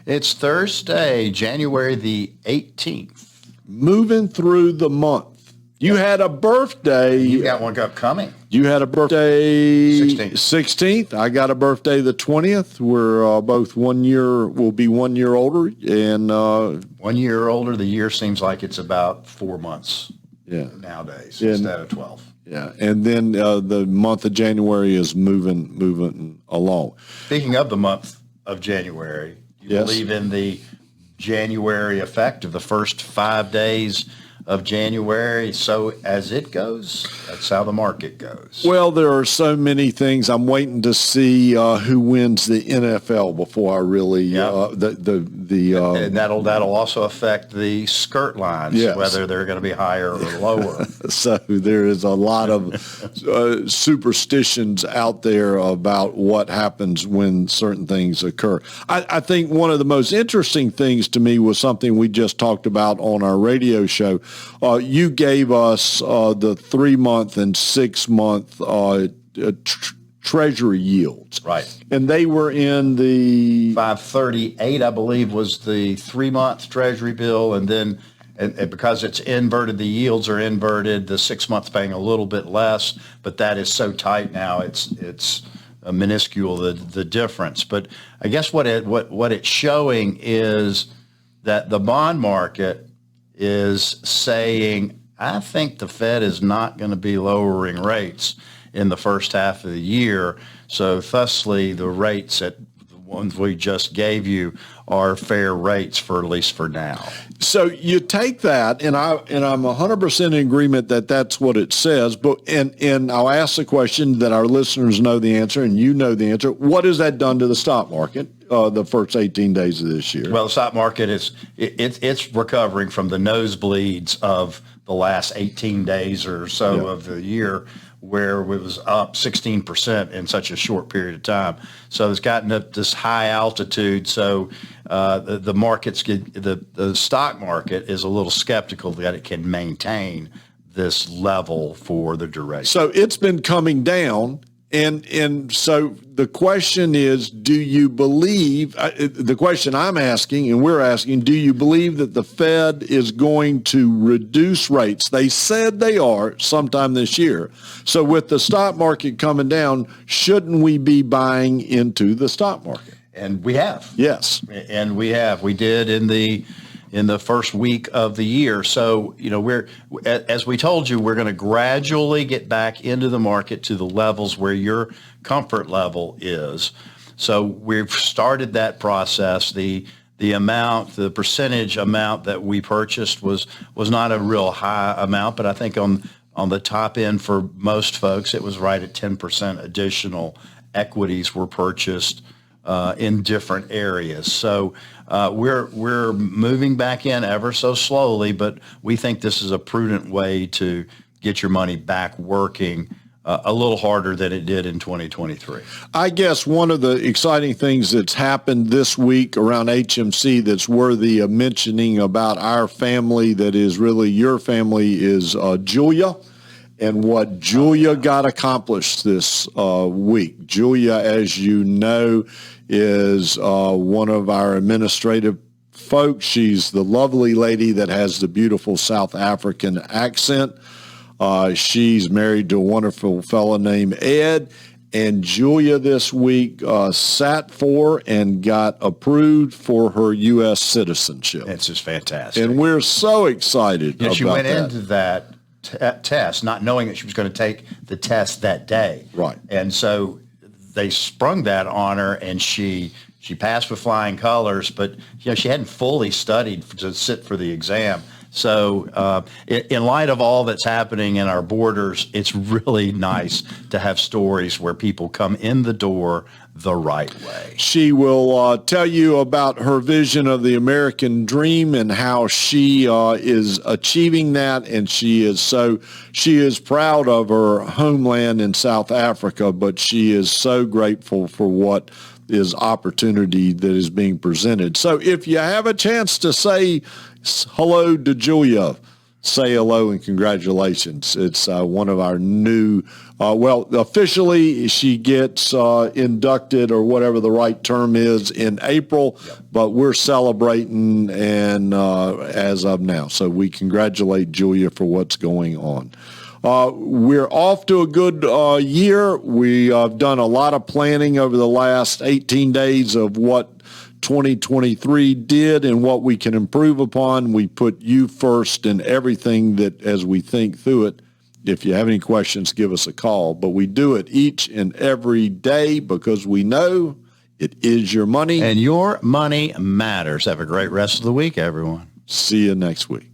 It's Thursday, January the 18th. Moving through the month. You had a birthday. You got one upcoming. You had a birthday 16th. I got a birthday the 20th. We're both we'll be 1 year older. And 1 year older, the year seems like it's about 4 months nowadays instead of 12. Yeah, and then the month of January is moving along. Speaking of the month of January, you believe in the January effect of the first 5 days of January. So as it goes, that's how the market goes. Well, there are so many things. I'm waiting to see who wins the NFL before I really and that'll also affect the skirt lines, whether they're going to be higher or lower. So there is a lot of superstitions out there about what happens when certain things occur. I think one of the most interesting things to me was something we just talked about on our radio show. You gave us the 3-month and 6-month Treasury yields. Right. And they were in the 538, I believe, was the 3-month Treasury bill. And then and because it's inverted, the yields are inverted. The 6 months paying a little bit less, but that is so tight now. It's minuscule, the difference. But I guess what it's showing is that the bond market is saying, I think the Fed is not going to be lowering rates in the first half of the year. So thusly, the rates at the ones we just gave you are fair rates for at least for now. So you take that, and I'm 100% in agreement that that's what it says. But and I'll ask the question that our listeners know the answer, and you know the answer. What has that done to the stock market the first 18 days of this year? Well, the stock market it's recovering from the nosebleeds of the last 18 days or so of the year, where it was up 16% in such a short period of time. So it's gotten up this high altitude. So the markets the stock market is a little skeptical that it can maintain this level for the duration. So it's been coming down. And so the question is, do you believe, the question I'm asking and we're asking, do you believe that the Fed is going to reduce rates? They said they are sometime this year. So with the stock market coming down, shouldn't we be buying into the stock market? And we have. Yes. And we have. We did in the first week of the year. So, we're, as we told you, we're going to gradually get back into the market to the levels where your comfort level is. So we've started that process. The percentage amount that we purchased was not a real high amount, but I think on the top end for most folks, it was right at 10% additional equities were purchased in different areas. So we're moving back in ever so slowly, but we think this is a prudent way to get your money back working a little harder than it did in 2023. I guess one of the exciting things that's happened this week around HMC that's worthy of mentioning about our family that is really your family is Julia. And what Julia got accomplished this week. Julia, as you know, is one of our administrative folks. She's the lovely lady that has the beautiful South African accent. She's married to a wonderful fellow named Ed. And Julia this week sat for and got approved for her U.S. citizenship. It's just fantastic. And we're so excited about that. She went into that test not knowing that she was going to take the test that day. Right. And so they sprung that on her, and she passed with flying colors, but she hadn't fully studied to sit for the exam. So in light of all that's happening in our borders, it's really nice to have stories where people come in the door the right way. She will tell you about her vision of the American dream and how she is achieving that, and she is proud of her homeland in South Africa, but she is so grateful for what is opportunity that is being presented. So if you have a chance to say hello to Julia, say hello and congratulations. It's one of our new, officially she gets inducted or whatever the right term is in April, but we're celebrating and as of now. So we congratulate Julia for what's going on. We're off to a good year. We have done a lot of planning over the last 18 days of what 2023 did and what we can improve upon. We put you first in everything that as we think through it. If you have any questions, give us a call. But we do it each and every day because we know it is your money. And your money matters. Have a great rest of the week, everyone. See you next week.